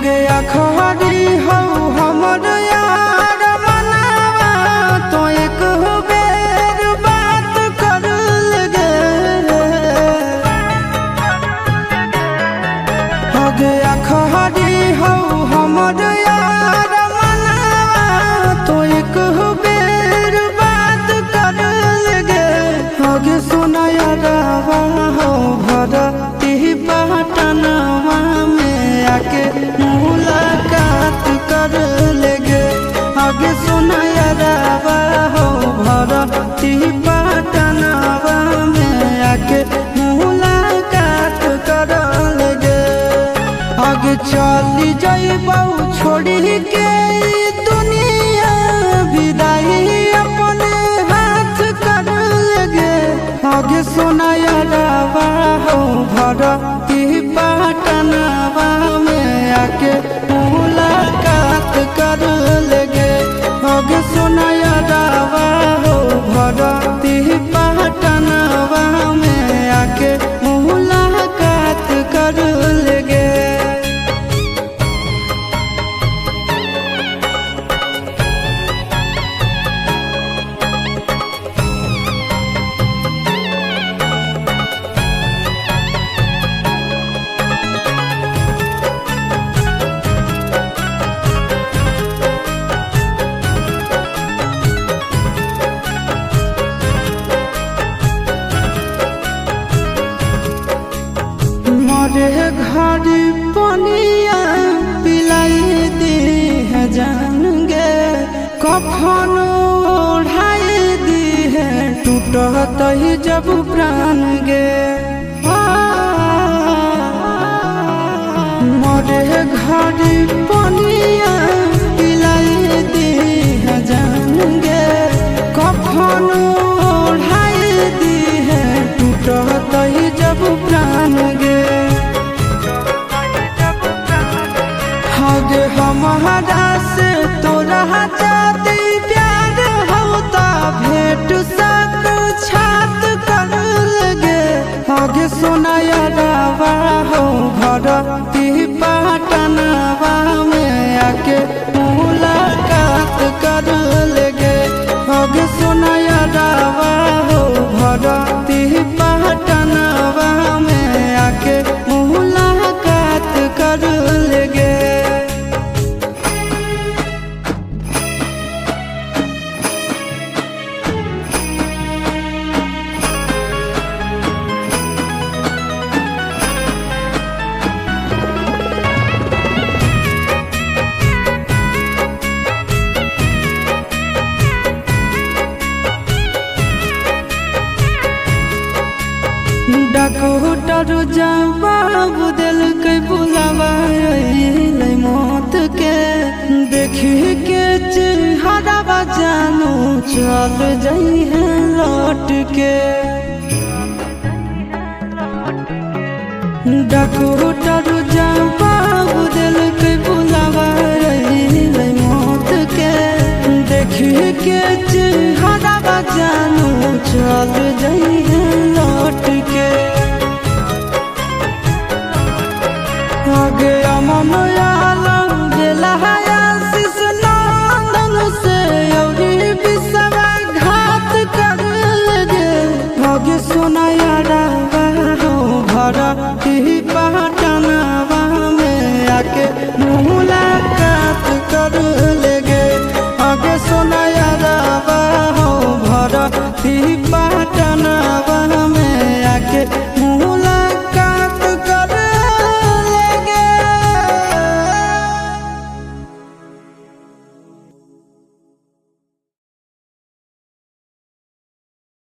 गया खरी हो हमर यार मनावा तो एक बेर बात कर लगे। हो गया खरी हो हमर यार मनावा तो एक बेर बात कर लगे। हो गे सोना यारवा हो भरती पटनवा में आके मुलाकात कर लेगे। आगे सुना यारवा हो भरती पटनवा में आके मुलाकात कर लेगे। आगे चली जाइबौ छोड़ी के दुनिया विदाई अपने हाथ कर लेगे। आगे सुना यारवा हो भरती पटनवा में आके मुलाकात कर लेगे। आगे सुना यारवा हो भरती पटनवा में आके मुलाकात कर लेगे। मरे घड़ी पनिया पिलाई दी है जान गे। कफन ओढ़ाई दी है टूटत ही जब प्राण गे। मरे घड़ी पनिया पिलाई दी है जान गे। कफन ओढ़ाई दी है टूटत ही जब प्राण गे। गे हमारा से तोरा जाती प्यार होता भेंट साक्षात कर लगे। आगे सोना यारवा हो भरती पटनवा में आके मुलाकात कर लेगे। आगे सोना यारवा हो भरती पटनवा में आके मुलाकात कर लेगे। डॉक्टर जवाब दिल के बुलावा मौत के। देखी के चेहरा जानू चल जाई है लौट के। डॉक्टर जवाब दिल के बुलावा मौत के। देखी के चेहरा जानू चल जाई है